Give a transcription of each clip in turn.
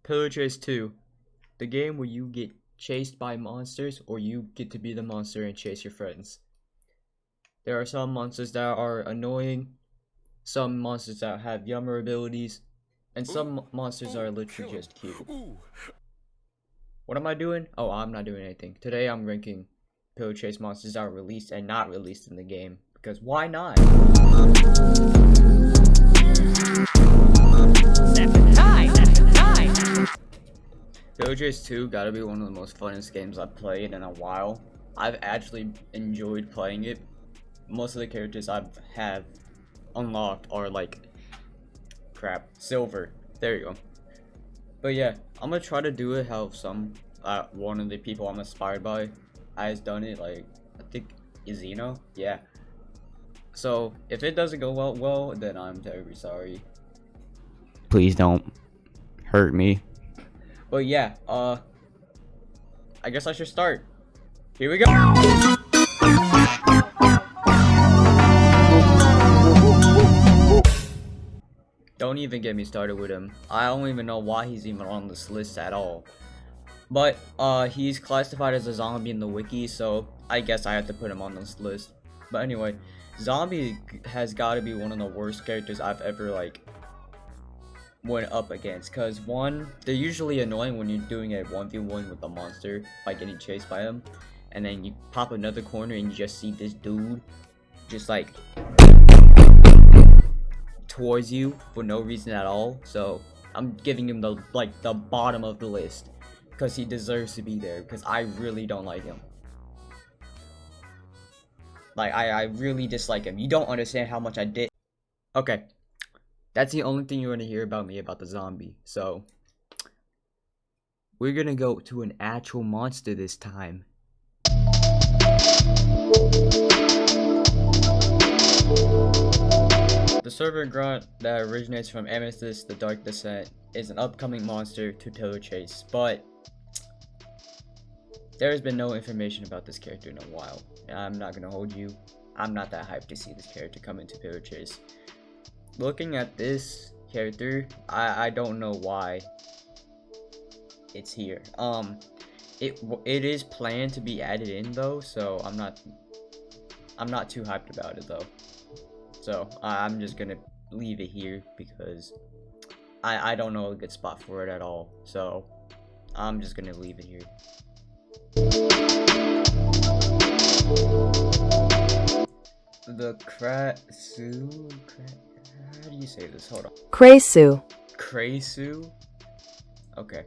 Pillar Chase 2, the game where you get chased by monsters or you get to be the monster and chase your friends. There are some monsters that are annoying, some monsters that have yummer abilities, and some monsters are literally just cute. What am I doing? Oh, I'm not doing anything. Today I'm ranking Pillar Chase monsters that are released and not released in the game, because why not? Pillar Chase 2 gotta be one of the most funnest games I've played in a while. I've actually enjoyed playing it. Most of the characters I have unlocked are like silver. There you go. But yeah, I'm gonna try to do it how one of the people I'm inspired by has done it. Like, I think Izino. Yeah. So if it doesn't go well, then I'm terribly sorry. Please don't hurt me. But yeah, I guess I should start. Here we go. Don't even get me started with him. I don't even know why he's even on this list at all. But he's classified as a zombie in the wiki, so I guess I have to put him on this list. But anyway, zombie has got to be one of the worst characters I've ever went up against, because one, they're usually annoying when you're doing a 1v1 with a monster by getting chased by him, and then you pop another corner and you just see this dude just like towards you for no reason at all. So I'm giving him the bottom of the list because he deserves to be there, because I really don't like him. Like, I really dislike him. You don't understand how much I did. Okay, that's the only thing you're going to hear about me about the zombie. So we're going to go to an actual monster this time. The server grunt that originates from Amethyst, the Dark Descent, is an upcoming monster to Pillar Chase, but there has been no information about this character in a while. I'm not gonna hold you. I'm not that hyped to see this character come into Pillar Chase. Looking at this character, I don't know why it's here. It is planned to be added in though, so I'm not too hyped about it though. So I'm just gonna leave it here because I don't know a good spot for it at all. So I'm just gonna leave it here. The Krasu. How do you say this? Hold on. Krasu. Krasu. Okay.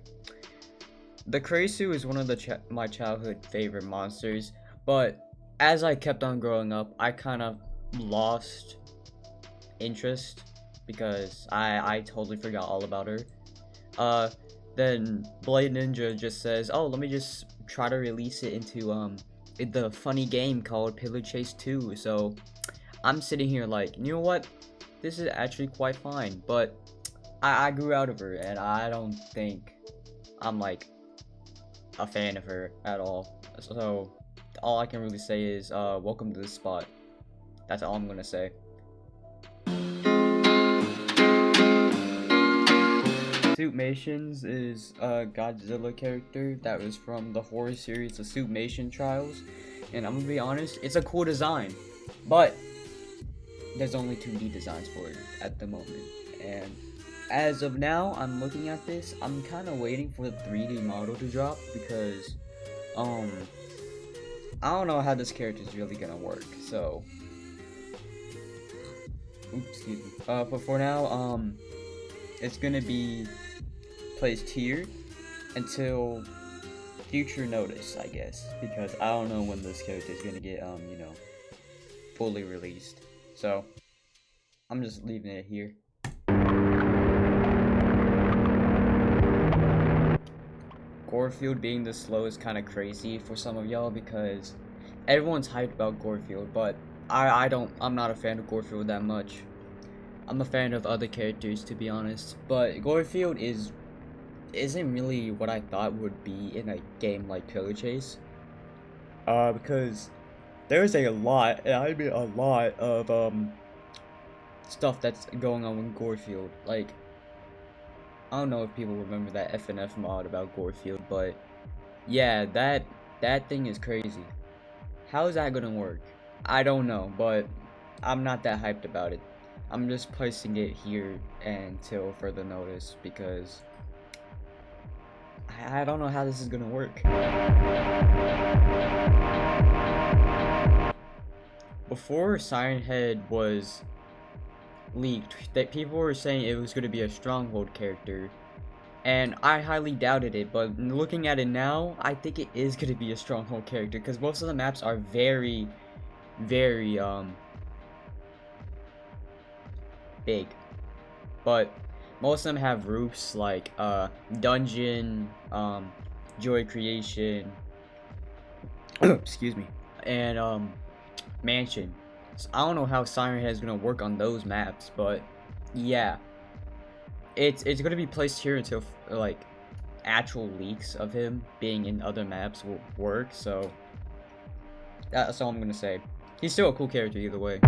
The Krasu is one of my childhood favorite monsters, but as I kept on growing up, I kind of lost interest because I totally forgot all about her. Then Blade Ninja just says, oh, let me just try to release it into the funny game called Pillar Chase 2. So I'm sitting here like, you know what, this is actually quite fine, but I grew out of her and I don't think I'm like a fan of her at all. So all I can really say is welcome to this spot. That's all I'm gonna say. Suitmations is a Godzilla character that was from the horror series The Suitmation Trials, and I'm gonna be honest, it's a cool design, but there's only 2D designs for it at the moment, and as of now, I'm looking at this, I'm kind of waiting for the 3D model to drop, because I don't know how this character is really gonna work, so oops, excuse me. But for now, it's gonna be placed here until future notice, I guess, because I don't know when this character is gonna get, fully released. So I'm just leaving it here. Gorefield being this slow is kind of crazy for some of y'all because everyone's hyped about Gorefield, but I'm not a fan of Gorefield that much. I'm a fan of other characters, to be honest, but Gorefield isn't really what I thought would be in a game like Pillar Chase. Because there's a lot of stuff that's going on with Gorefield. Like, I don't know if people remember that FNF mod about Gorefield, but yeah, that thing is crazy. How is that gonna work? I don't know, but I'm not that hyped about it. I'm just placing it here until further notice because I don't know how this is gonna work. Before Siren Head was leaked, that people were saying it was gonna be a Stronghold character, and I highly doubted it, but looking at it now, I think it is gonna be a Stronghold character because most of the maps are very big, but most of them have roofs like dungeon, joy creation, excuse me, and mansion. So I don't know how Siren Head is gonna work on those maps, but yeah, it's gonna be placed here until like actual leaks of him being in other maps will work. So that's all I'm gonna say. He's still a cool character either way.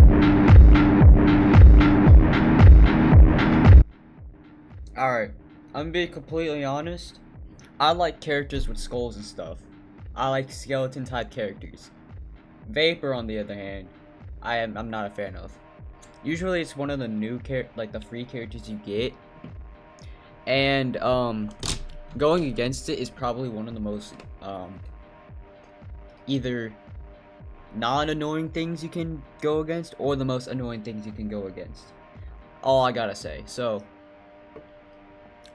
Alright, I'm gonna be completely honest. I like characters with skulls and stuff. I like skeleton type characters. Vapor, on the other hand, I'm not a fan of. Usually it's one of the new like the free characters you get. And going against it is probably one of the most either non-annoying things you can go against or the most annoying things you can go against. All I gotta say. So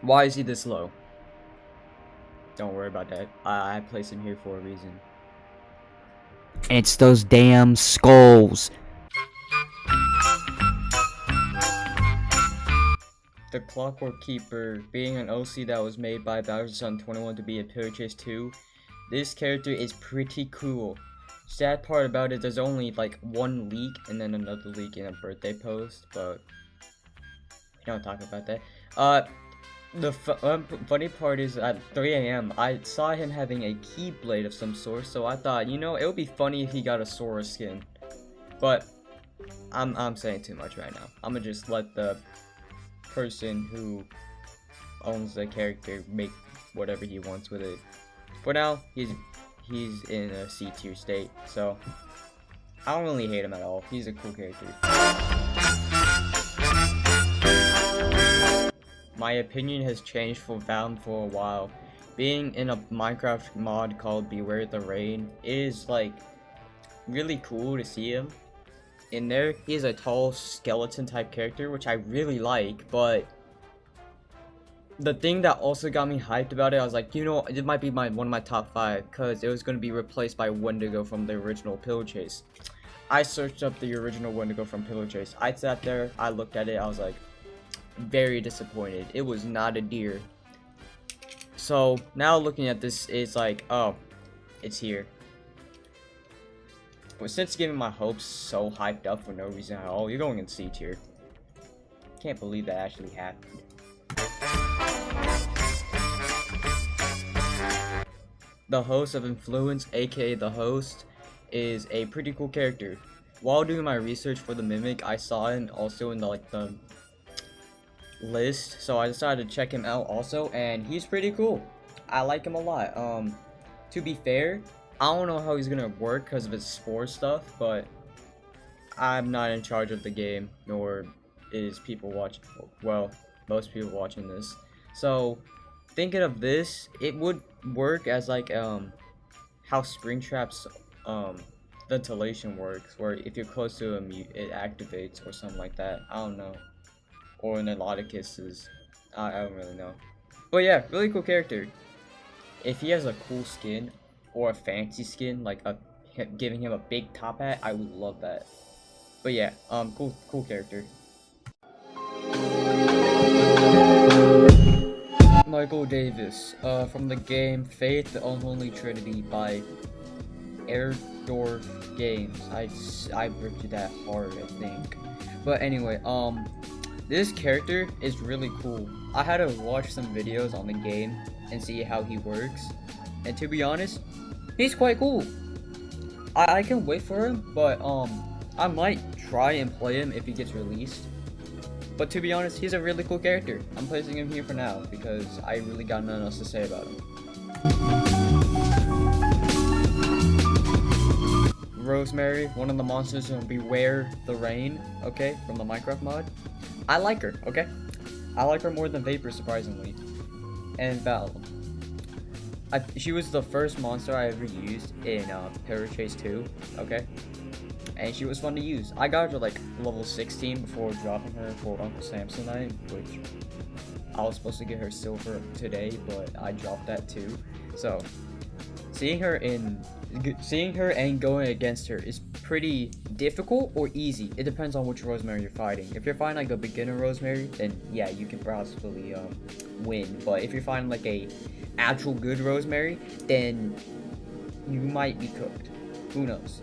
why is he this low? Don't worry about that. I placed him here for a reason. It's those damn skulls. The Clockwork Keeper, being an OC that was made by Bowser's Son 21 to be a Pillar Chase 2, this character is pretty cool. Sad part about it, there's only like one leak and then another leak in a birthday post, but we don't talk about that. The funny part is at 3 AM, I saw him having a Keyblade of some sort, so I thought, you know, it would be funny if he got a Sora skin. But I'm saying too much right now. I'm gonna just let the person who owns the character make whatever he wants with it. For now, he's in a C tier state, so I don't really hate him at all. He's a cool character. My opinion has changed for Valve for a while. Being in a Minecraft mod called Beware the Rain is like really cool to see him in there. He is a tall skeleton type character, which I really like, but the thing that also got me hyped about it, I was like, you know, it might be one of my top 5 because it was going to be replaced by Wendigo from the original Pillar Chase. I searched up the original Wendigo from Pillar Chase. I sat there, I looked at it, I was like, very disappointed. It was not a deer. So now looking at this, it's like, oh, it's here. But since getting my hopes so hyped up for no reason at all, you're going in C tier. Can't believe that actually happened. The host of Influence, aka the host, is a pretty cool character. While doing my research for the Mimic, I saw him also in the list, so I decided to check him out also, and he's pretty cool. I like him a lot. To be fair, I don't know how he's gonna work because of his spore stuff, but I'm not in charge of the game, nor is people watching. Well, most people watching this. So thinking of this, it would work as like how Springtrap's ventilation works, where if you're close to him, it activates or something like that. I don't know. Or in a lot of kisses. I don't really know. But yeah, really cool character. If he has a cool skin or a fancy skin, like giving him a big top hat, I would love that. But yeah, cool character. Michael Davis, from the game Faith the Unholy Trinity by Airdorf Games. I ripped that hard, I think. But anyway, this character is really cool. I had to watch some videos on the game and see how he works. And to be honest, he's quite cool. I can wait for him, but I might try and play him if he gets released. But to be honest, he's a really cool character. I'm placing him here for now because I really got nothing else to say about him. Rosemary, one of the monsters from Beware the Rain, okay, from the Minecraft mod. I like her, okay? I like her more than Vapor, surprisingly. And Val. She was the first monster I ever used in Pillar Chase 2, okay? And she was fun to use. I got her to like level 16 before dropping her for Uncle Samsonite, which I was supposed to get her silver today, but I dropped that too. So, seeing her and going against her is pretty difficult or easy. It depends on which Rosemary you're fighting. If you're fighting like a beginner Rosemary, then yeah, you can possibly win. But if you're fighting like a actual good Rosemary, then you might be cooked. Who knows?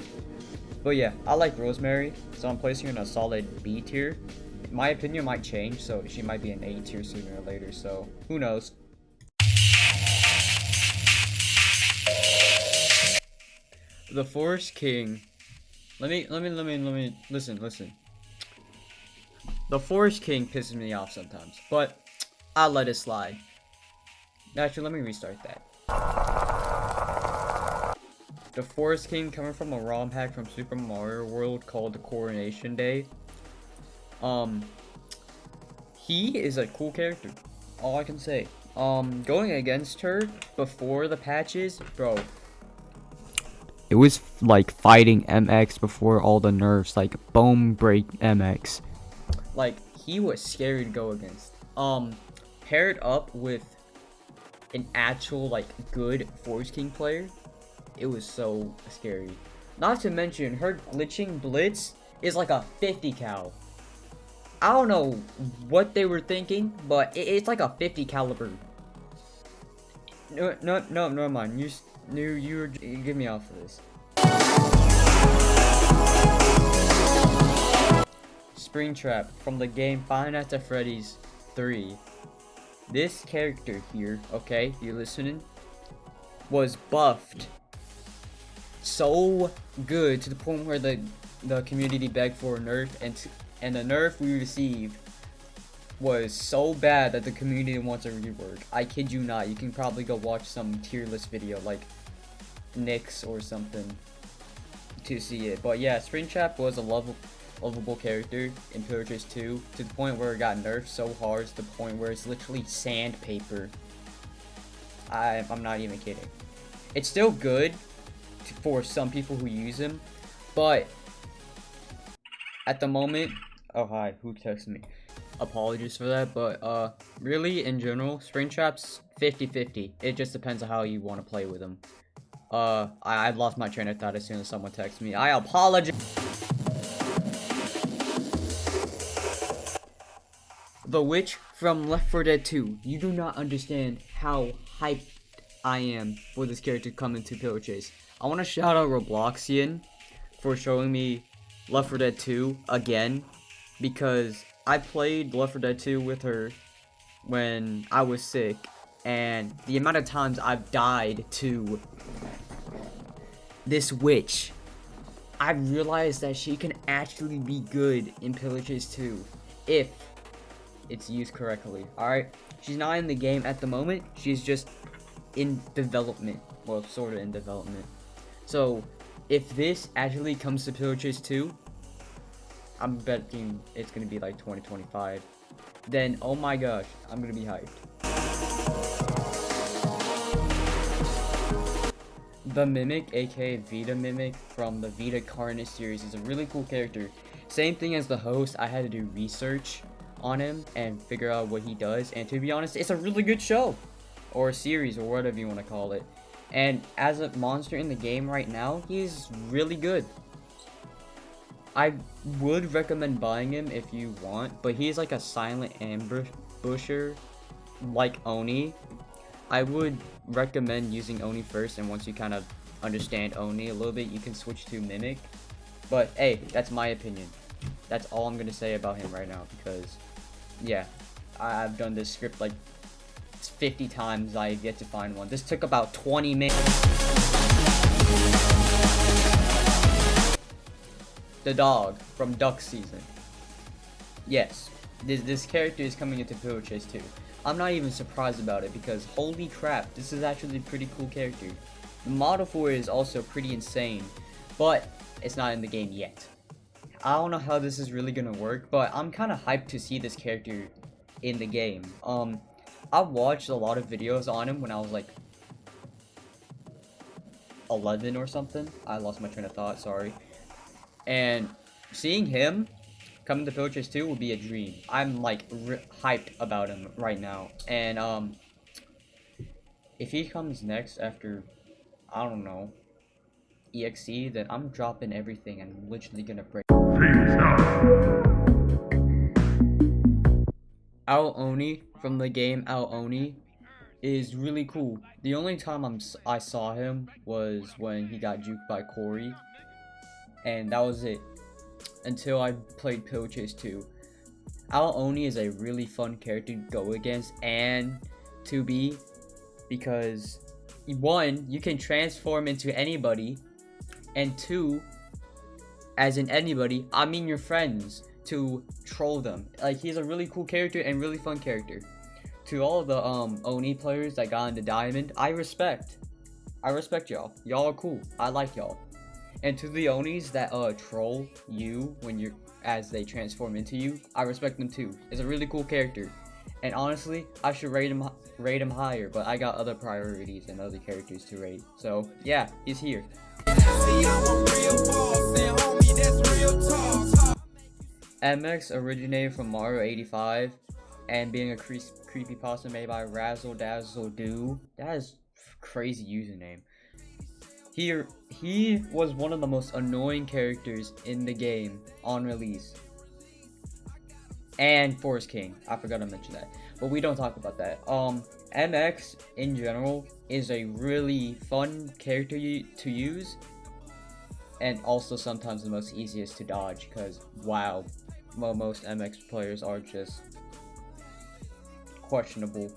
But yeah, I like Rosemary, so I'm placing her in a solid B tier. My opinion might change, so she might be an A tier sooner or later. So who knows? The Forest King. Let me listen. The Forest King pisses me off sometimes, but I'll let it slide. Actually, let me restart that. The Forest King, coming from a ROM hack from Super Mario World called the Coronation Day. He is a cool character. All I can say. Going against her before the patches, bro. It was like fighting MX before all the nerfs, like Bone Break MX. Like, he was scary to go against. Paired up with an actual, like, good Forest King player, it was so scary. Not to mention, her glitching blitz is like a 50 cal. I don't know what they were thinking, but it's like a 50 caliber. No, never mind. You get me off of this. Springtrap from the game Five Nights at Freddy's 3. This character here, okay, if you're listening, was buffed so good to the point where the community begged for a nerf, and the nerf we received was so bad that the community wants a rework. I kid you not. You can probably go watch some tier list video like Nick's or something to see it. But yeah, Springtrap was a lovable character in Pillar Chase 2 to the point where it got nerfed so hard to the point where it's literally sandpaper. I'm not even kidding. It's still good for some people who use him, but at the moment, oh hi, who texted me? Apologies for that, but really in general, Springtrap's 50-50. It just depends on how you want to play with him. I lost my train of thought as soon as someone texted me. I apologize. The Witch from Left 4 Dead 2. You do not understand how hyped I am for this character to come into Pillar Chase. I want to shout out Robloxian for showing me Left 4 Dead 2 again, because I played Left 4 Dead 2 with her when I was sick, and the amount of times I've died to this witch, I realized that she can actually be good in Pillar Chase 2 if it's used correctly. Alright, she's not in the game at the moment, she's just in development. Well, sort of in development. So, if this actually comes to Pillar Chase 2, I'm betting it's gonna be like 2025. Then, oh my gosh, I'm gonna be hyped. The Mimic, aka Vita Mimic, from the Vita Carnage series is a really cool character. Same thing as the host, I had to do research on him and figure out what he does, and to be honest, it's a really good show. Or a series, or whatever you want to call it. And as a monster in the game right now, he's really good. I would recommend buying him if you want, but he's like a silent ambusher, like Oni. I would recommend using Oni first, and once you kind of understand Oni a little bit, you can switch to Mimic. But hey, that's my opinion. That's all I'm gonna say about him right now, because yeah, I've done this script like 50 times. I get to find one. This took about 20 minutes. The dog from Duck Season. Yes, this character is coming into Pillar Chase 2. I'm not even surprised about it because holy crap, this is actually a pretty cool character. The model for it is also pretty insane, but it's not in the game yet. I don't know how this is really gonna work, but I'm kind of hyped to see this character in the game. I watched a lot of videos on him when I was like 11 or something. I lost my train of thought, sorry. And seeing him coming to Pillar Chase 2 would be a dream. I'm like hyped about him right now. And if he comes next after, I don't know, EXE, then I'm dropping everything and literally gonna break. Ao Oni from the game Ao Oni is really cool. The only time I saw him was when he got juked by Corey, and that was it until I played Pillar Chase 2. Ao Oni is a really fun character to go against and to be, because 1, you can transform into anybody, and 2, as in anybody, I mean your friends, to troll them. Like, he's a really cool character and really fun character. To all of the Oni players that got into Diamond, I respect y'all. Y'all are cool. I like y'all. And to the Onis that troll you when you're as they transform into you, I respect them too. It's a really cool character. And honestly, I should rate him higher, but I got other priorities and other characters to rate. So yeah, he's here. MX originated from Mario 85 and being a creepypasta made by Razzle Dazzle Do. That is crazy username. He was one of the most annoying characters in the game on release. And Forest King. I forgot to mention that. But we don't talk about that. MX in general is a really fun character to use. And also sometimes the most easiest to dodge, because wow, most MX players are just questionable.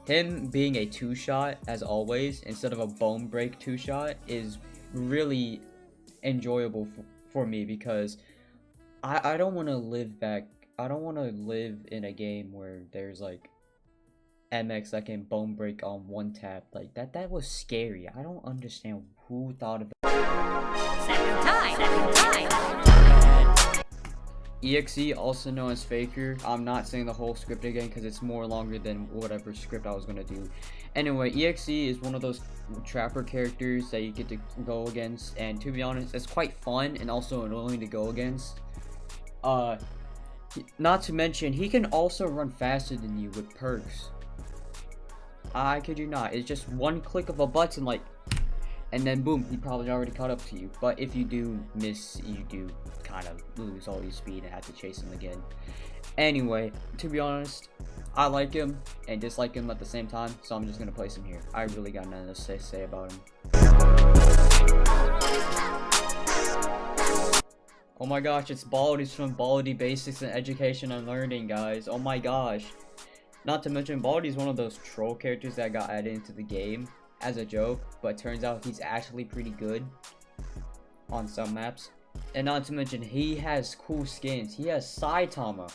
Him being a 2-shot, as always, instead of a bone break 2-shot, is really enjoyable for me, because I don't want to live back. I don't want to live in a game where there's like MX that can bone break on 1 tap. Like that was scary. I don't understand who thought of it. Second time. EXE, also known as Faker. I'm not saying the whole script again because it's more longer than whatever script I was gonna do. Anyway, EXE is one of those trapper characters that you get to go against, and to be honest, it's quite fun and also annoying to go against. Not to mention, he can also run faster than you with perks. I kid you not. It's just one click of a button, like, and then boom, he probably already caught up to you. But if you do miss, you do kind of lose all your speed and have to chase him again. Anyway, to be honest, I like him and dislike him at the same time, so I'm just gonna place him here. I really got nothing to say about him. Oh my gosh, it's Baldi's from Baldi Basics in Education and Learning, guys. Oh my gosh. Not to mention, Baldi's one of those troll characters that got added into the game as a joke, but turns out he's actually pretty good on some maps. And not to mention, he has cool skins. He has Saitama.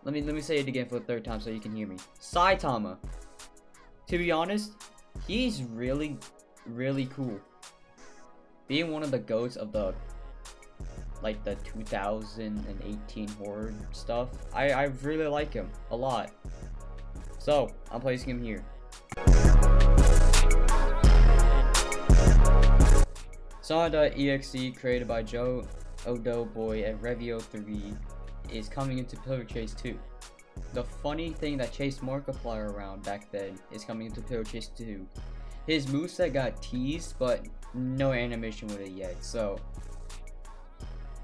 Let me say it again for the 3rd time so you can hear me. Saitama. To be honest, he's really cool. Being one of the GOATs of the like the 2018 horror stuff, I really like him a lot. So I'm placing him here. Sonic.exe, created by Joe Odoboy and Revio3, is coming into Pillar Chase 2. The funny thing that chased Markiplier around back then is coming into Pillar Chase 2. His moveset got teased, but no animation with it yet, so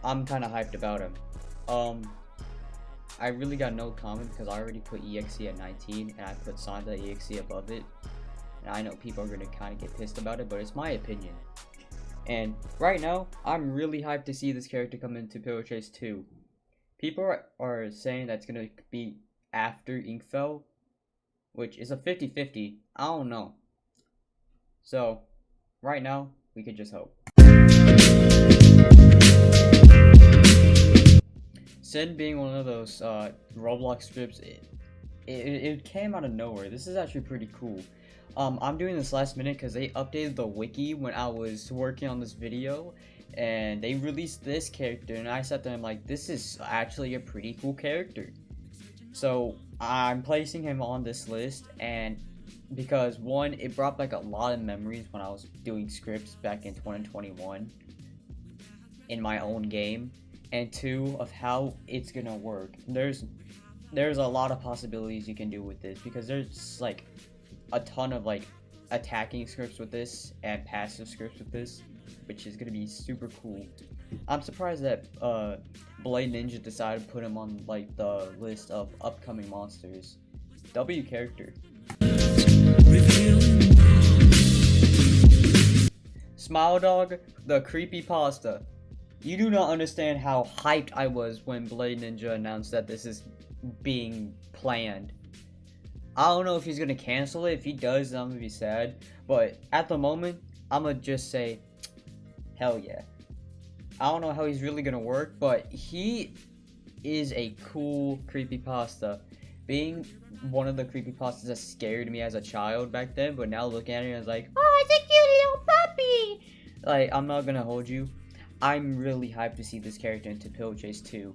I'm kind of hyped about him. I really got no comment because I already put EXE at 19 and I put Sonic.exe above it. And I know people are going to kind of get pissed about it, but it's my opinion. And right now, I'm really hyped to see this character come into Pillar Chase 2. People are saying that's going to be after Inkfell, which is a 50-50. I don't know. So, right now, we could just hope. Sin being one of those Roblox scripts, it came out of nowhere. This is actually pretty cool. I'm doing this last minute because they updated the wiki when I was working on this video, and they released this character, and I sat there and I'm like, this is actually a pretty cool character. So I'm placing him on this list, and because one, it brought back a lot of memories when I was doing scripts back in 2021 in my own game, and two, of how it's gonna work. There's a lot of possibilities you can do with this, because there's like a ton of like attacking scripts with this and passive scripts with this, which is gonna be super cool. I'm surprised that Blade Ninja decided to put him on like the list of upcoming monsters. W character. Smile Dog, the creepypasta. You do not understand how hyped I was when Blade Ninja announced that this is being planned. I don't know if he's gonna cancel it. If he does, then I'm gonna be sad. But at the moment, I'm gonna just say, hell yeah. I don't know how he's really gonna work, but he is a cool creepypasta. Being one of the creepypastas that scared me as a child back then, but now looking at it, I was like, oh, it's a cute little puppy! Like, I'm not gonna hold you. I'm really hyped to see this character into Pill Chase 2.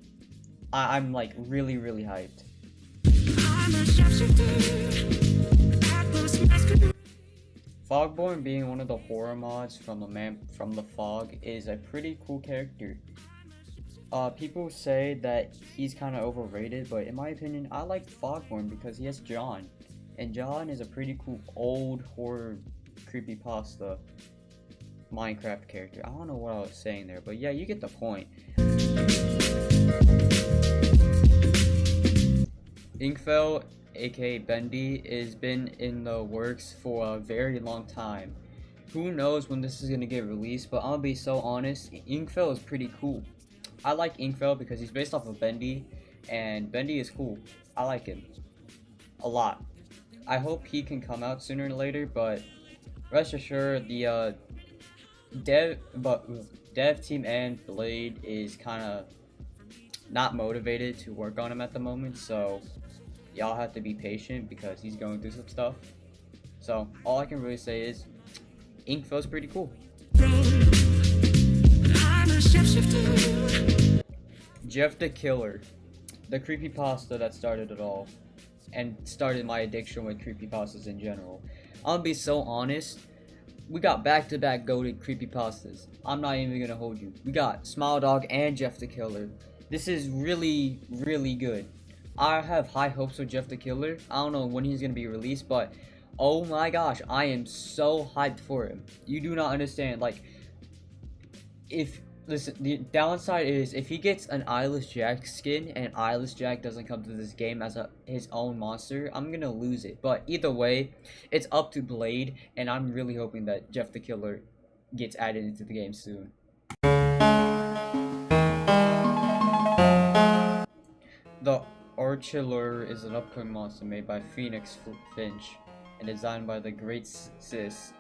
I'm like really hyped. Fogborn, being one of the horror mods from the Man from the Fog, is a pretty cool character. People say that he's kind of overrated, but in my opinion, I like Fogborn because he has John, and John is a pretty cool old horror creepypasta Minecraft character. I don't know what I was saying there, but yeah, you get the point. Inkfell, aka Bendy, has been in the works for a very long time. Who knows when this is gonna get released, but I'll be so honest, Inkfell is pretty cool. I like Inkfell because he's based off of Bendy, and Bendy is cool. I like him a lot. I hope he can come out sooner or later, but rest assured, the dev team and Blade is kind of not motivated to work on him at the moment, so y'all have to be patient because he's going through some stuff. So all I can really say is Inkfell's pretty cool. Jeff the Killer, the creepypasta that started it all and started my addiction with creepypastas in general. I'll be so honest, we got back-to-back goated creepypastas. I'm not even gonna hold you. We got Smile Dog and Jeff the Killer. This is really good. I have high hopes for Jeff the Killer. I don't know when he's gonna be released, but oh my gosh, I am so hyped for him. You do not understand. Like, listen, the downside is if he gets an Eyeless Jack skin and Eyeless Jack doesn't come to this game as his own monster, I'm gonna lose it. But either way, it's up to Blade, and I'm really hoping that Jeff the Killer gets added into the game soon. The Archiller is an upcoming monster made by Phoenix Finch and designed by the Great Sis.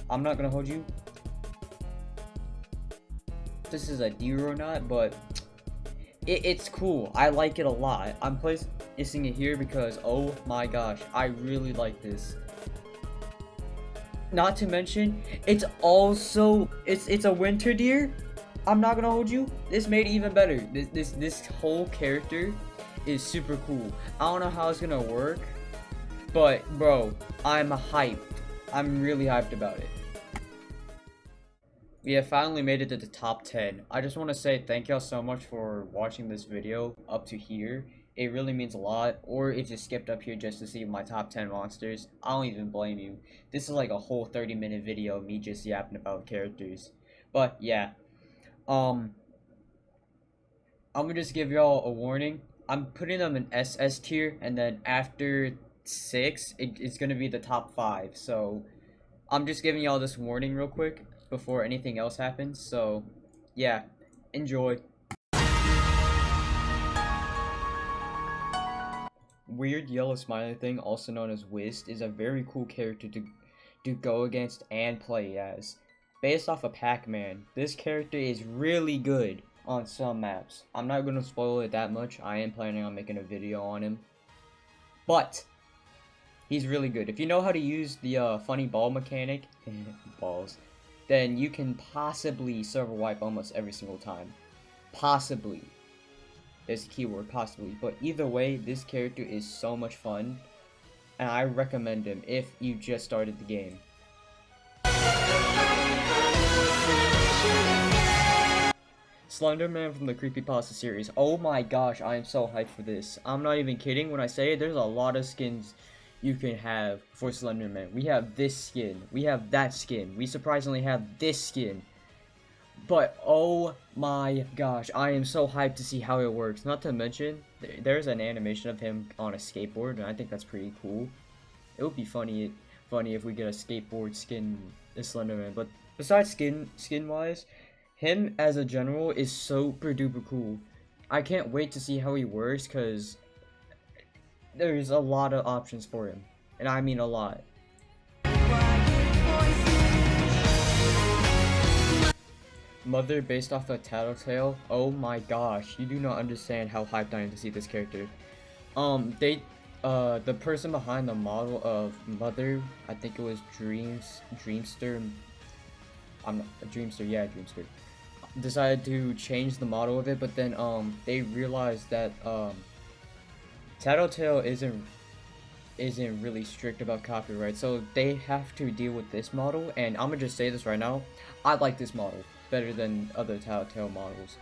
I'm not gonna hold you. This is a deer or not, but it's cool. I like it a lot. I'm placing it here because oh my gosh, I really like this. Not to mention, it's also it's a winter deer. I'm not gonna hold you. This made it even better. This whole character is super cool. I don't know how it's gonna work, but bro, I'm hyped. I'm really hyped about it. We have finally made it to the top 10. I just want to say thank y'all so much for watching this video up to here. It really means a lot. Or if you skipped up here just to see my top 10 monsters, I don't even blame you. This is like a whole 30-minute video of me just yapping about characters. But yeah, I'm gonna just give y'all a warning. I'm putting them in SS tier, and then after 6, it's gonna be the top 5. So I'm just giving y'all this warning real quick before anything else happens. So yeah, enjoy. Weird Yellow Smiley Thing, also known as Whist, is a very cool character to go against and play as. Based off of Pac-Man, this character is really good. on some maps. I'm not gonna spoil it that much. I am planning on making a video on him, but he's really good. If you know how to use the funny ball mechanic, balls, then you can possibly server wipe almost every single time. Possibly. There's a keyword, possibly. But either way, this character is so much fun, and I recommend him if you just started the game. Slenderman from the Creepypasta series. Oh my gosh, I am so hyped for this. I'm not even kidding when I say it. There's a lot of skins you can have for Slenderman. We have this skin. We have that skin. We surprisingly have this skin. But oh my gosh, I am so hyped to see how it works. Not to mention, there's an animation of him on a skateboard, and I think that's pretty cool. It would be funny if we get a skateboard skin Slenderman. But besides skin wise, him as a general is super duper cool. I can't wait to see how he works, because there's a lot of options for him, and I mean a lot. Mother based off of Tattletale. Oh my gosh, you do not understand how hyped I am to see this character. The person behind the model of Mother, I think it was Dreamster. Dreamster. Decided to change the model of it, but then they realized that Tattletale isn't really strict about copyright, so they have to deal with this model. And I'm gonna just say this right now, I like this model better than other Tattletale models.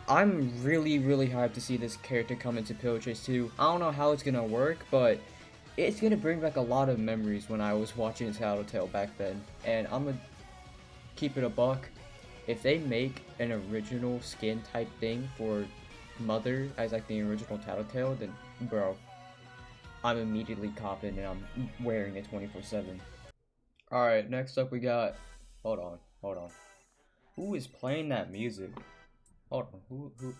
I'm really hyped to see this character come into Pillow Chase 2. I don't know how it's gonna work, but it's gonna bring back a lot of memories when I was watching Tattletale back then. And I'm gonna keep it a buck. If they make an original skin type thing for Mother as like the original Tattletale, then bro, I'm immediately copping and I'm wearing it 24/7. Alright, next up we got, hold on. Who is playing that music? Hold on, who?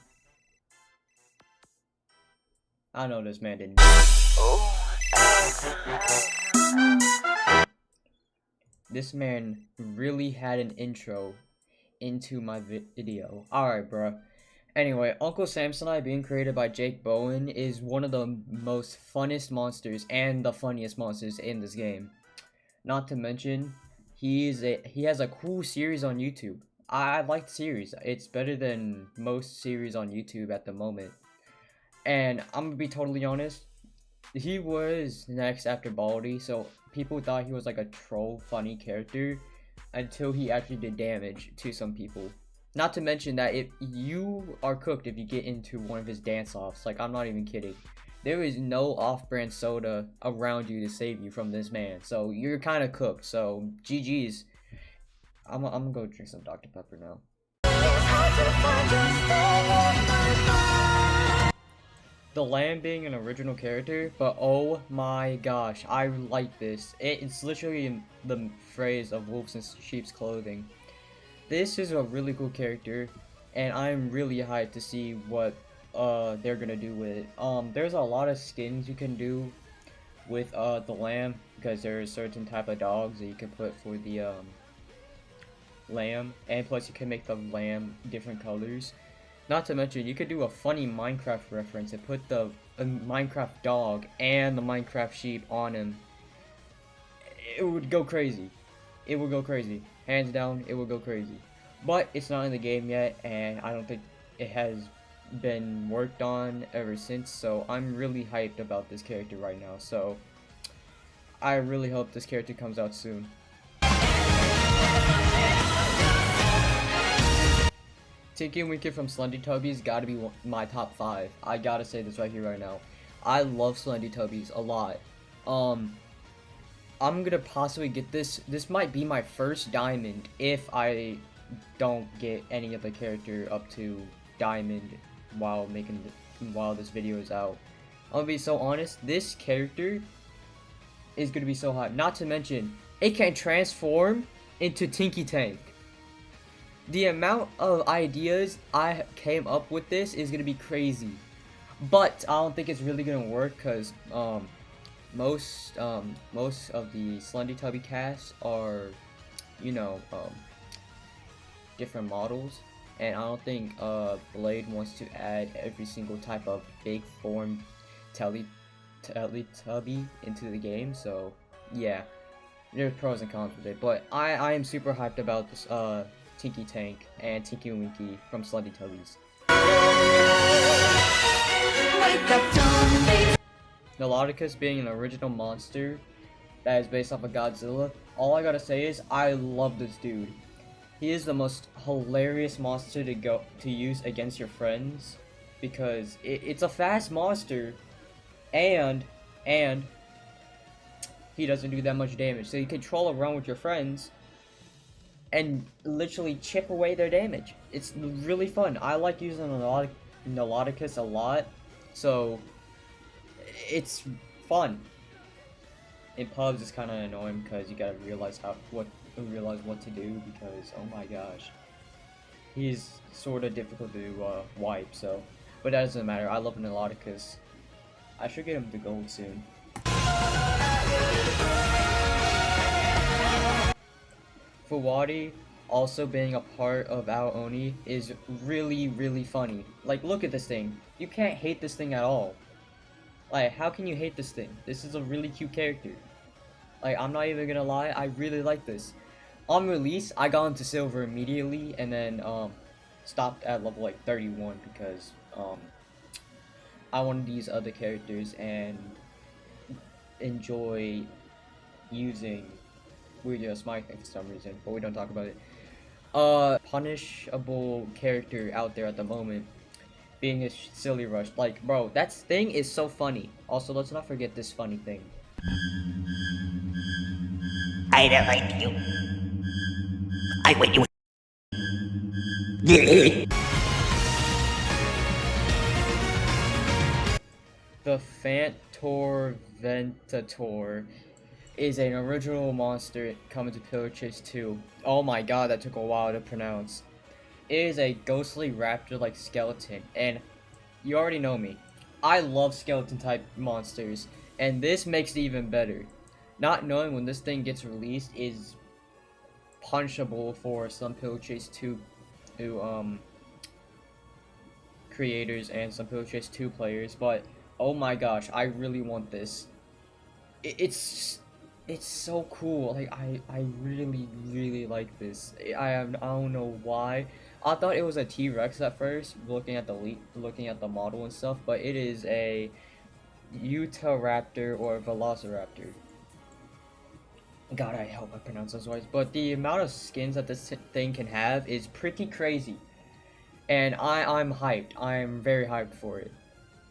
I know this man didn't. This man really had an intro into my video. Alright, bruh. Anyway, Uncle Samsonite being created by Jake Bowen is one of the most funnest monsters and the funniest monsters in this game. Not to mention, he has a cool series on YouTube. I like the series. It's better than most series on YouTube at the moment. And I'm gonna be totally honest, he was next after Baldi, so people thought he was like a troll funny character until he actually did damage to some people. Not to mention that if you are cooked if you get into one of his dance-offs, like I'm not even kidding. There is no off-brand soda around you to save you from this man, so you're kind of cooked. So GG's. I'm gonna go drink some Dr. Pepper now. The lamb being an original character, but oh my gosh, I like this. It's literally in the phrase of wolves in sheep's clothing. This is a really cool character, and I'm really hyped to see what they're gonna do with it. There's a lot of skins you can do with the lamb, because there are certain type of dogs that you can put for the lamb, and plus you can make the lamb different colors. Not to mention, you could do a funny Minecraft reference and put the Minecraft dog and the Minecraft sheep on him. It would go crazy. It would go crazy. Hands down, it would go crazy. But it's not in the game yet, and I don't think it has been worked on ever since, so I'm really hyped about this character right now. So I really hope this character comes out soon. Tinky and Winky from Slendytubbies gotta be my top 5. I gotta say this right here right now. I love Slendytubbies a lot. I'm gonna possibly get this. This might be my first diamond if I don't get any other character up to diamond while this video is out. I'm gonna be so honest. This character is gonna be so hot. Not to mention, it can transform into Tinky Tank. The amount of ideas I came up with this is gonna be crazy, but I don't think it's really gonna work because most of the Slendytubby casts are, you know, different models. and I don't think Blade wants to add every single type of big form Teletubby into the game. So yeah, there's pros and cons with it, but I am super hyped about this Tinky Tank and Tinky Winky from Slutty Tubbies. Melodicus being an original monster that is based off of Godzilla, all I gotta say is I love this dude. He is the most hilarious monster to use against your friends because it's a fast monster and he doesn't do that much damage. So you can troll around with your friends and literally chip away their damage. It's really fun. I like using Melodicus a lot, so it's fun. In pubs, it's kind of annoying because you gotta realize what to do because oh my gosh, he's sort of difficult to wipe. So, but that doesn't matter. I love Melodicus. I should get him to gold soon. Fuwadi also being a part of our Oni is really funny. Like, look at this thing. You can't hate this thing at all. Like, how can you hate this thing? This is a really cute character. Like, I'm not even gonna lie, I really like this. On release, I got into silver immediately and then stopped at level like 31 because I wanted to use other characters and enjoy using Weird Smite for some reason, but we don't talk about it. Punishable character out there at the moment being a Silly Rush. Like, bro, that thing is so funny. Also, let's not forget this funny thing. I don't like you. I want you. The Fantor Ventator is an original monster coming to Pillar Chase 2. Oh my god, that took a while to pronounce. It is a ghostly raptor-like skeleton, and you already know me. I love skeleton-type monsters, and this makes it even better. Not knowing when this thing gets released is punishable for some Pillar Chase 2 creators and some Pillar Chase 2 players, but oh my gosh, I really want this. It's so cool. Like, I really like this. I don't know why. I thought it was a T-Rex at first, looking at the model and stuff, but it is a Utahraptor or Velociraptor. God, I hope I pronounce those right. But the amount of skins that this thing can have is pretty crazy, and I'm hyped. I'm very hyped for it.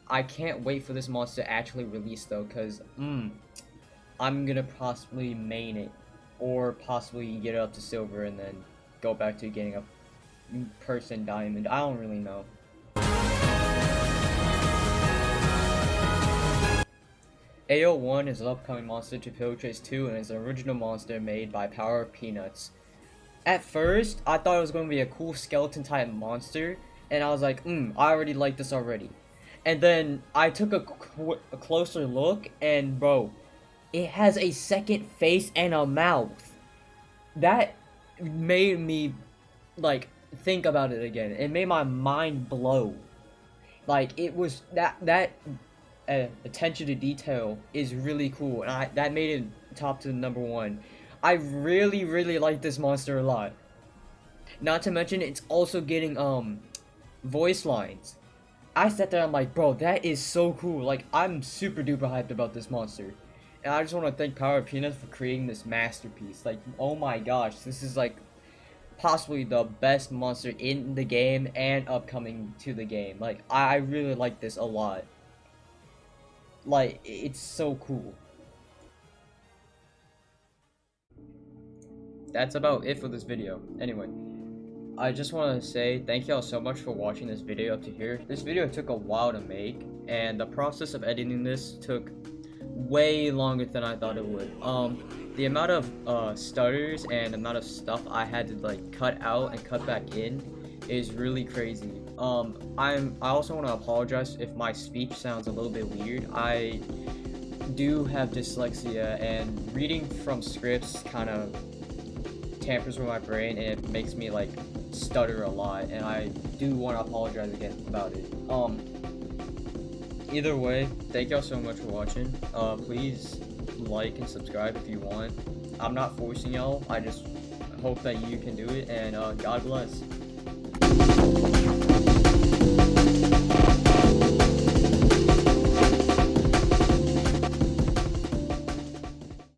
I can't wait for this monster to actually release though, cause I'm gonna possibly main it, or possibly get it up to silver and then go back to getting a person diamond. I don't really know. AO1 is an upcoming monster to Pillar Chase 2 and is an original monster made by Power of Peanuts. At first, I thought it was going to be a cool skeleton type monster, and I was like, I already like this already. And then I took a closer look, and bro, it has a second face and a mouth. That made me, like, think about it again. It made my mind blow. Like, it was, that attention to detail is really cool, and that made it top to number 1. I really like this monster a lot. Not to mention, it's also getting, voice lines. I sat there, I'm like, bro, that is so cool. Like, I'm super duper hyped about this monster. And I just want to thank Power of Peanuts for creating this masterpiece. Like, oh my gosh, this is like possibly the best monster in the game and upcoming to the game. Like, I really like this a lot. Like, it's so cool. That's about it for this video. Anyway, I just want to say thank y'all so much for watching this video up to here. This video took a while to make, and the process of editing this took way longer than I thought it would. The amount of stutters and the amount of stuff I had to like cut out and cut back in is really crazy. I also want to apologize if my speech sounds a little bit weird. I do have dyslexia, and reading from scripts kind of tampers with my brain, and it makes me like stutter a lot, and I do want to apologize again about it. Either way, thank y'all so much for watching. Please like and subscribe if you want. I'm not forcing y'all, I just hope that you can do it, and God bless.